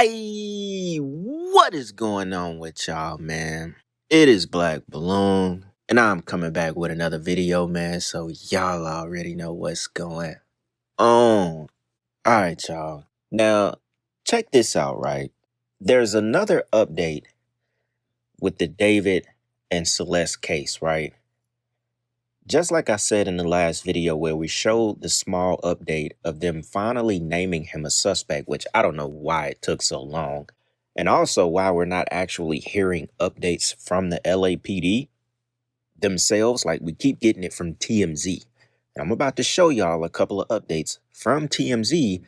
What is going on with y'all, man? It is Black Balloon, and I'm coming back with another video, man, so y'all already know what's going on. Alright, y'all. Now, check this out, right? There's another update with the David and Celeste case, right? Just like I said in the last video where we showed the small update of them finally naming him a suspect, which I don't know why it took so long. And also why we're not actually hearing updates from the LAPD themselves. Like we keep getting it from TMZ. And I'm about to show y'all a couple of updates from TMZ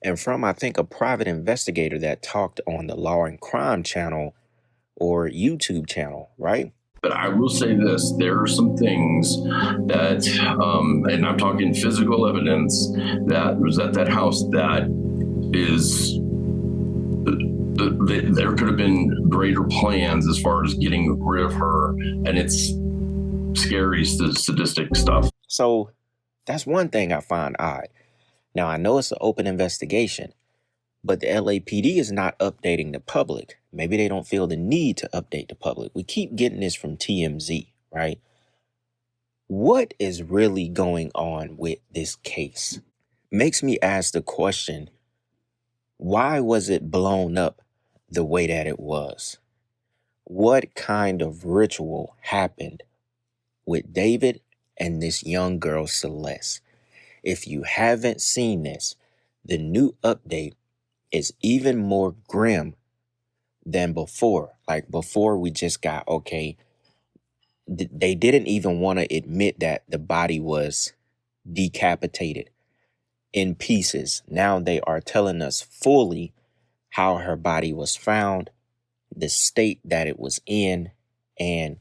and from, I think, a private investigator that talked on the Law and Crime channel or YouTube channel, right? But I will say this, there are some things that, and I'm talking physical evidence, that was at that house that is, there could have been greater plans as far as getting rid of her, and it's scary, sadistic stuff. So that's one thing I find odd. Now, I know it's an open investigation, but the LAPD is not updating the public. Maybe they don't feel the need to update the public. We keep getting this from TMZ, right? What is really going on with this case? Makes me ask the question, why was it blown up the way that it was? What kind of ritual happened with David and this young girl, Celeste? If you haven't seen this, the new update is even more grim than before. Like before, we just got, okay, they didn't even want to admit that the body was decapitated in pieces. Now they are telling us fully how her body was found, the state that it was in, and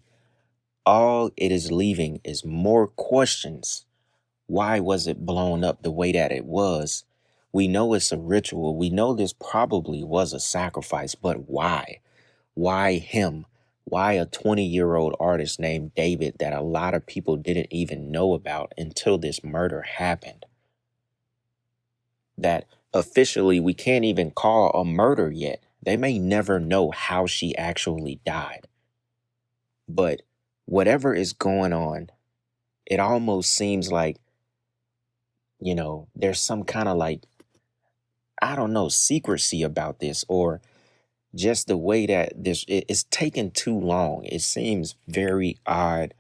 all it is leaving is more questions. Why was it blown up the way that it was? We know it's a ritual. We know this probably was a sacrifice, but why? Why him? Why a 20-year-old artist named David that a lot of people didn't even know about until this murder happened? That officially we can't even call a murder yet. They may never know how she actually died. But whatever is going on, it almost seems like, you know, there's some kind of like, I don't know, secrecy about this, or just the way that it's taken too long. It seems very odd.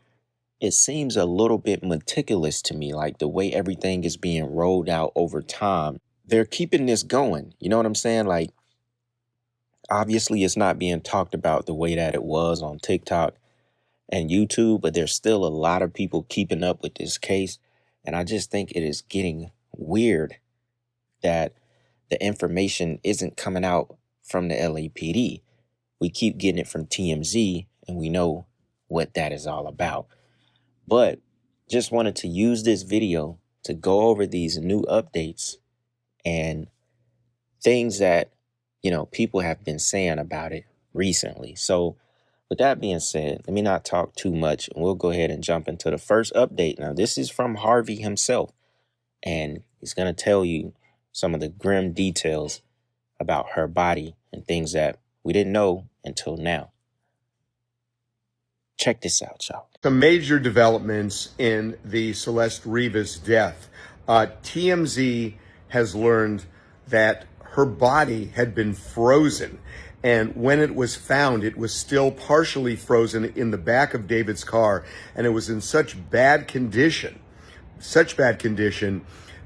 It seems a little bit meticulous to me, like the way everything is being rolled out over time. They're keeping this going. You know what I'm saying? Like, obviously it's not being talked about the way that it was on TikTok and YouTube, but there's still a lot of people keeping up with this case. And I just think it is getting weird that the information isn't coming out from the LAPD. We keep getting it from TMZ, and we know what that is all about. But just wanted to use this video to go over these new updates and things that, you know, people have been saying about it recently. So with that being said, let me not talk too much, and we'll go ahead and jump into the first update. Now, this is from Harvey himself, and he's going to tell you some of the grim details about her body and things that we didn't know until now. Check this out, y'all. Some major developments in the Celeste Rivas death. TMZ has learned that her body had been frozen. And when it was found, it was still partially frozen in the back of David's car. And it was in such bad condition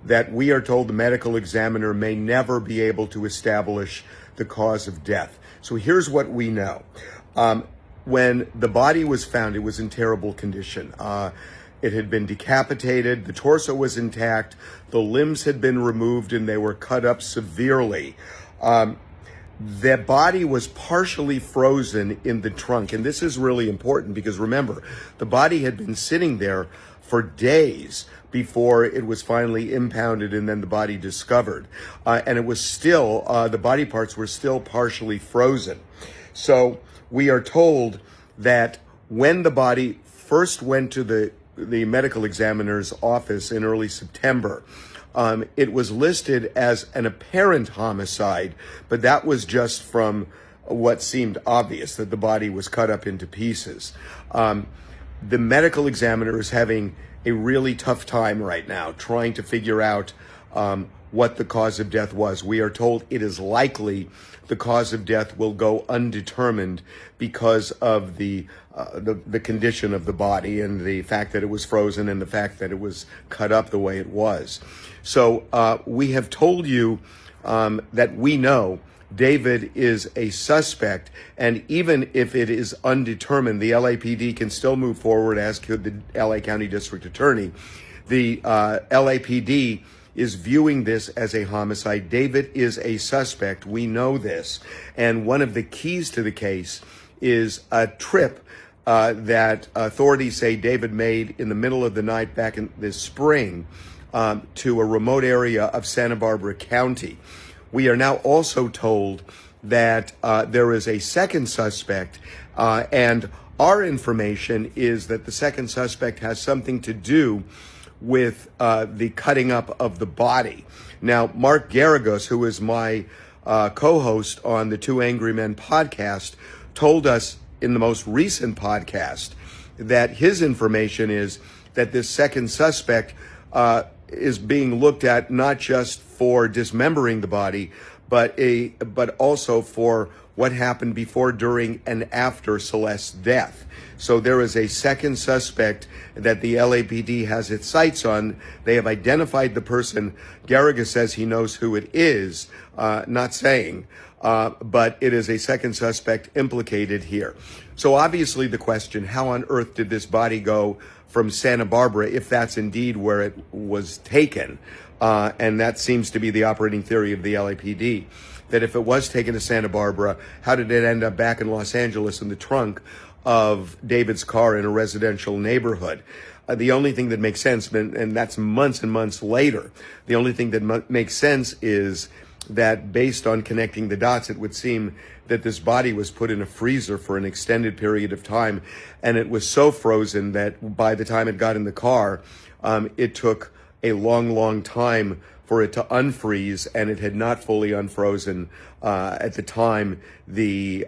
that we are told the medical examiner may never be able to establish the cause of death. So here's what we know. When the body was found, it was in terrible condition. It had been decapitated, the torso was intact, the limbs had been removed, and they were cut up severely. The body was partially frozen in the trunk. And this is really important because remember, the body had been sitting there for days before it was finally impounded and then the body discovered. And it was still, the body parts were still partially frozen. So we are told that when the body first went to the medical examiner's office in early September, It was listed as an apparent homicide, but that was just from what seemed obvious, that the body was cut up into pieces. The medical examiner is having a really tough time right now trying to figure out what the cause of death was. We are told it is likely the cause of death will go undetermined because of the condition of the body and the fact that it was frozen and the fact that it was cut up the way it was. So we have told you that we know David is a suspect, and even if it is undetermined, the LAPD can still move forward, as could the LA County District Attorney. The LAPD is viewing this as a homicide. David is a suspect. We know this. And one of the keys to the case is a trip that authorities say David made in the middle of the night back in this spring to a remote area of Santa Barbara County. We are now also told that there is a second suspect, and our information is that the second suspect has something to do with the cutting up of the body. Now, Mark Garagos, who is my co-host on the Two Angry Men podcast, told us in the most recent podcast that his information is that this second suspect is being looked at not just for dismembering the body, but also for what happened before, during, and after Celeste's death. So there is a second suspect that the LAPD has its sights on. They have identified the person. Garriga says he knows who it is, not saying, but it is a second suspect implicated here. So obviously the question, how on earth did this body go from Santa Barbara, if that's indeed where it was taken? And that seems to be the operating theory of the LAPD, that if it was taken to Santa Barbara, how did it end up back in Los Angeles in the trunk of David's car in a residential neighborhood? The only thing that makes sense, and that's months and months later, the only thing that makes sense is that based on connecting the dots, it would seem that this body was put in a freezer for an extended period of time, and it was so frozen that by the time it got in the car, it took a long, long time for it to unfreeze, and it had not fully unfrozen at the time the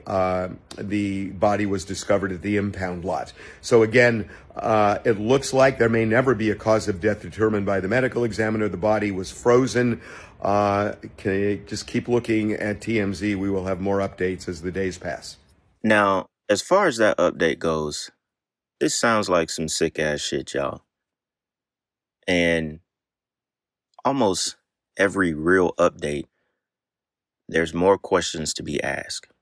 body was discovered at the impound lot. So again, it looks like there may never be a cause of death determined by the medical examiner. The body was frozen. Just keep looking at TMZ. We will have more updates as the days pass. Now, as far as that update goes, this sounds like some sick ass shit, y'all. And almost every real update, there's more questions to be asked.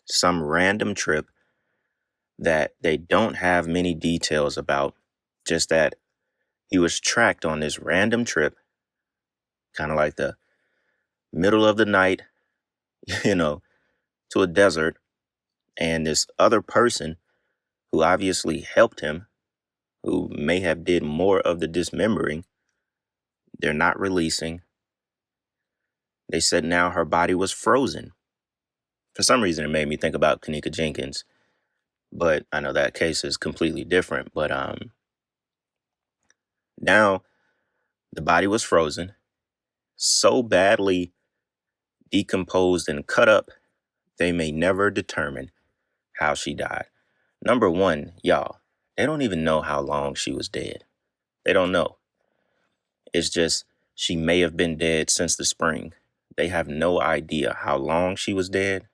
Some random trip that they don't have many details about, just that he was tracked on this random trip, kind of like the middle of the night, to a desert, and this other person who obviously helped him, who may have did more of the dismembering, they're not releasing. They said now her body was frozen. For some reason, it made me think about Kanika Jenkins, but I know that case is completely different. But now the body was frozen, so badly decomposed and cut up, they may never determine how she died. Number one, y'all, they don't even know how long she was dead. They don't know. It's just she may have been dead since the spring. They have no idea how long she was dead.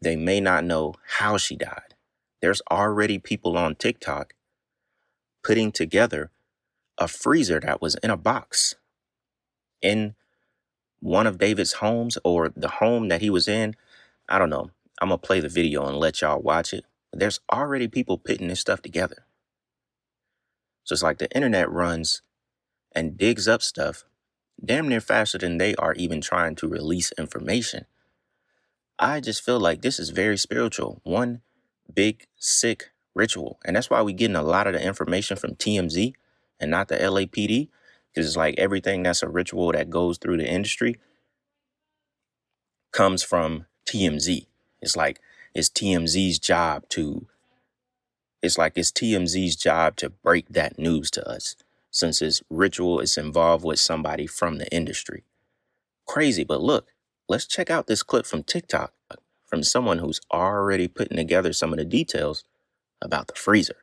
They may not know how she died. There's already people on TikTok putting together a freezer that was in a box in one of David's homes, or the home that he was in. I don't know. I'm going to play the video and let y'all watch it. There's already people putting this stuff together. So it's like the internet runs and digs up stuff damn near faster than they are even trying to release information. I just feel like this is very spiritual. One big, sick ritual. And that's why we're getting a lot of the information from TMZ and not the LAPD. Because it's like everything that's a ritual that goes through the industry comes from TMZ. It's like it's TMZ's job to break that news to us. since his ritual is involved with somebody from the industry. Crazy, but look, let's check out this clip from TikTok from someone who's already putting together some of the details about the freezer.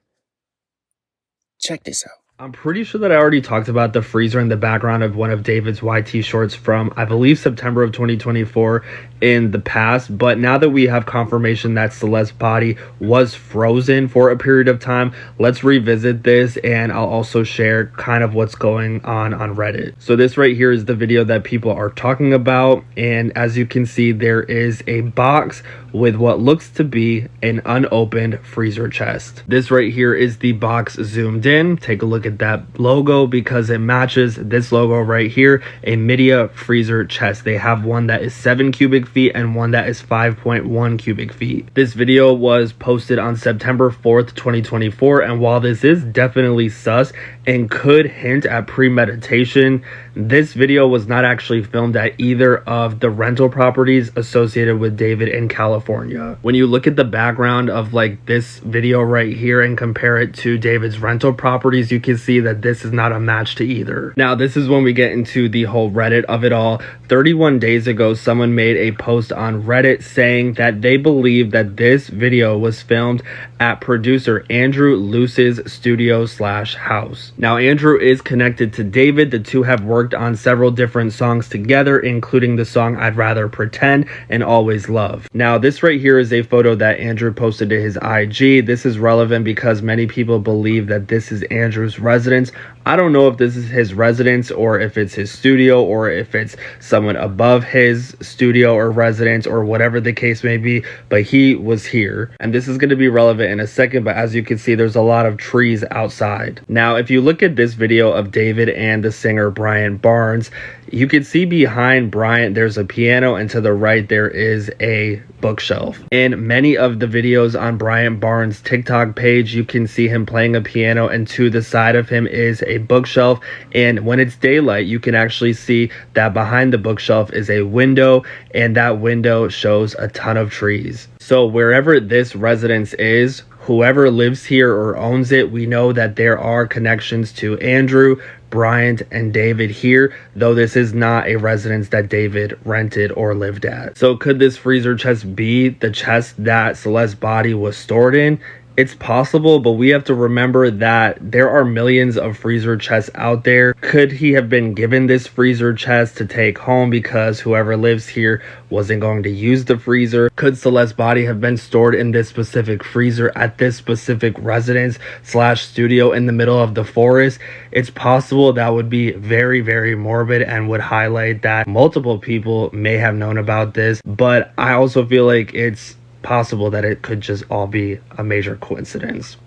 Check this out. I'm pretty sure that I already talked about the freezer in the background of one of David's YT shorts from, I believe, September of 2024 in the past. But now that we have confirmation that Celeste's body was frozen for a period of time, let's revisit this, and I'll also share kind of what's going on Reddit. So this right here is the video that people are talking about. And as you can see, there is a box with what looks to be an unopened freezer chest. This right here is the box zoomed in. Take a look at that logo because it matches this logo right here, a media freezer chest. They have one that is 7 cubic feet and one that is 5.1 cubic feet. This video was posted on September 4th, 2024, and while this is definitely sus and could hint at premeditation, this video was not actually filmed at either of the rental properties associated with David in California. When you look at the background of like this video right here and compare it to David's rental properties, you can see that this is not a match to either. Now, this is when we get into the whole Reddit of it all. 31 days ago, someone made a post on Reddit saying that they believe that this video was filmed at producer Andrew Luce's studio/house. Now, Andrew is connected to David. The two have worked on several different songs together, including the song I'd Rather Pretend and Always Love. Now, this right here is a photo that Andrew posted to his IG. This is relevant because many people believe that this is Andrew's residence. I don't know if this is his residence or if it's his studio or if it's someone above his studio or residence or whatever the case may be, but he was here. And this is going to be relevant in a second, but as you can see, there's a lot of trees outside. Now, if you look at this video of David and the singer Brian Barnes, you can see behind Brian there's a piano, and to the right there is a bookshelf. In many of the videos on Brian Barnes' TikTok page, you can see him playing a piano, and to the side of him is a bookshelf. And when it's daylight, you can actually see that behind the bookshelf is a window, and that window shows a ton of trees. So wherever this residence is, whoever lives here or owns it, we know that there are connections to Andrew, Bryant, and David here, though this is not a residence that David rented or lived at. So could this freezer chest be the chest that Celeste's body was stored in? It's possible, but we have to remember that there are millions of freezer chests out there. Could he have been given this freezer chest to take home because whoever lives here wasn't going to use the freezer? Could Celeste's body have been stored in this specific freezer at this specific residence/studio in the middle of the forest? It's possible. That would be very, very morbid and would highlight that multiple people may have known about this, but I also feel like it's possible that it could just all be a major coincidence.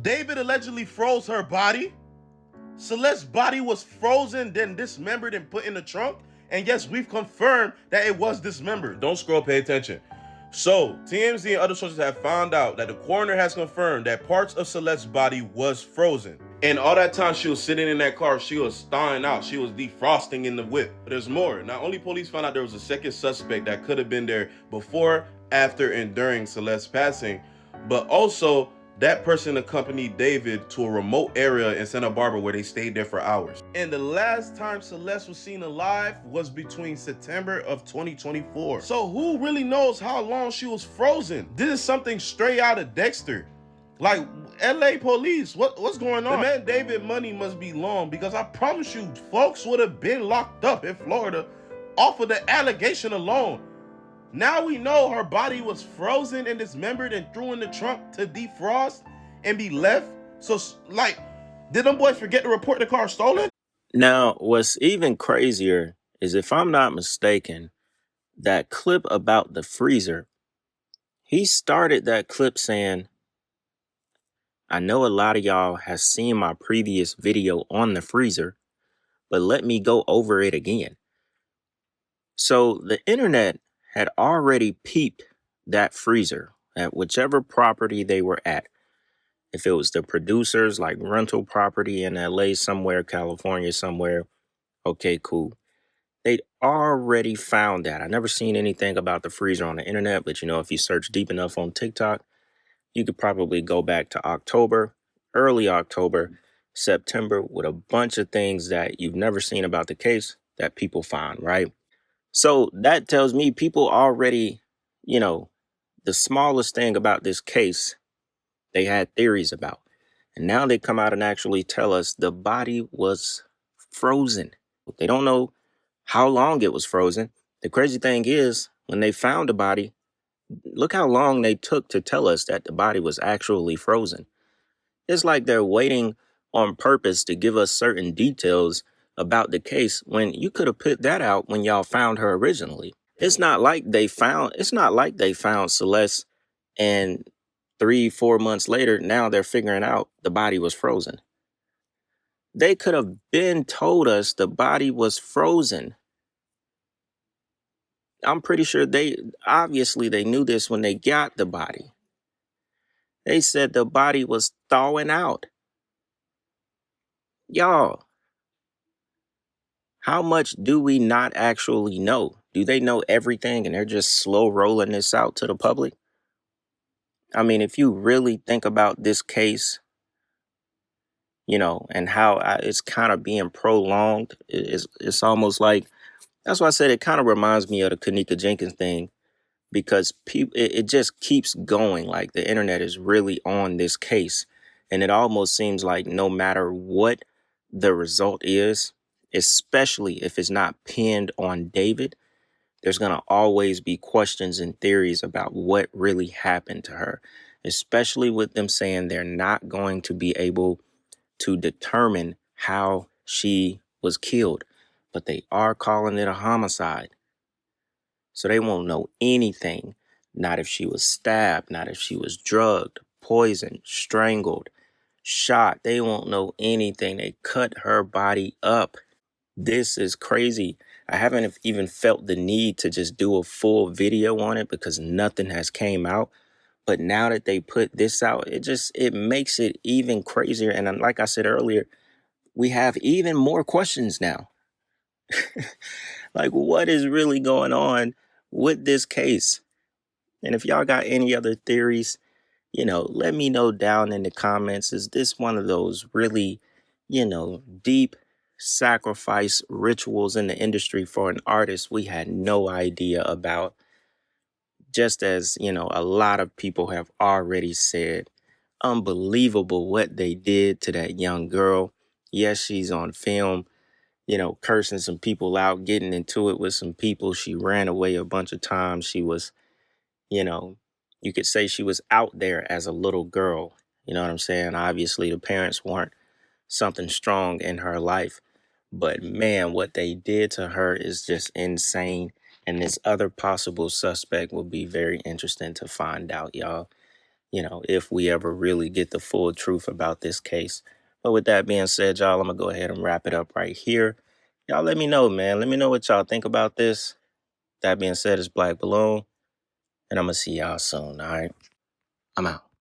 David allegedly froze her body. Celeste's body was frozen, then dismembered and put in the trunk. And yes, we've confirmed that it was dismembered. Don't scroll, pay attention. So, TMZ and other sources have found out that the coroner has confirmed that parts of Celeste's body was frozen. And all that time she was sitting in that car, she was thawing out. She was defrosting in the whip. But there's more. Not only police found out there was a second suspect that could have been there before, after, and during Celeste's passing, but also that person accompanied David to a remote area in Santa Barbara where they stayed there for hours. And the last time Celeste was seen alive was between September of 2024. So who really knows how long she was frozen? This is something straight out of Dexter. Like, LA police, what's going on? The man David money must be long, because I promise you, folks would have been locked up in Florida off of the allegation alone. Now we know her body was frozen and dismembered and threw in the trunk to defrost and be left. So, like, did them boys forget to report the car stolen? Now, what's even crazier is, if I'm not mistaken, that clip about the freezer, he started that clip saying, I know a lot of y'all has seen my previous video on the freezer, but let me go over it again. So the internet had already peeped that freezer at whichever property they were at. If it was the producers, like rental property in LA somewhere, California somewhere, okay, cool. They'd already found that. I never seen anything about the freezer on the internet, but if you search deep enough on TikTok, you could probably go back to October, early October, September with a bunch of things that you've never seen about the case that people find, right? So that tells me people already, you know, the smallest thing about this case, they had theories about. And now they come out and actually tell us the body was frozen. They don't know how long it was frozen. The crazy thing is, when they found the body, look how long they took to tell us that the body was actually frozen. It's like they're waiting on purpose to give us certain details about the case when you could have put that out when y'all found her originally. It's not like they found Celeste and 3-4 months later, now they're figuring out the body was frozen. They could have been told us the body was frozen. I'm pretty sure they knew this when they got the body. They said the body was thawing out. Y'all, how much do we not actually know? Do they know everything and they're just slow rolling this out to the public? I mean, if you really think about this case, and how it's kind of being prolonged, it's almost like, that's why I said it kind of reminds me of the Kanika Jenkins thing, because it just keeps going. Like, the internet is really on this case, and it almost seems like no matter what the result is, especially if it's not pinned on David, there's going to always be questions and theories about what really happened to her, especially with them saying they're not going to be able to determine how she was killed, but they are calling it a homicide. So they won't know anything. Not if she was stabbed, not if she was drugged, poisoned, strangled, shot. They won't know anything. They cut her body up. This is crazy. I haven't even felt the need to just do a full video on it because nothing has came out. But now that they put this out, it makes it even crazier. And like I said earlier, we have even more questions now. Like, what is really going on with this case? And if y'all got any other theories, let me know down in the comments. Is this one of those really, deep sacrifice rituals in the industry for an artist we had no idea about? Just as, a lot of people have already said, unbelievable what they did to that young girl. Yes, she's on film, cursing some people out, getting into it with some people. She ran away a bunch of times. She was, you could say she was out there as a little girl. You know what I'm saying? Obviously, the parents weren't something strong in her life. But man, what they did to her is just insane. And this other possible suspect will be very interesting to find out, y'all. If we ever really get the full truth about this case. But with that being said, y'all, I'm going to go ahead and wrap it up right here. Y'all let me know, man. Let me know what y'all think about this. That being said, it's Black Balloon, and I'm going to see y'all soon, all right? I'm out.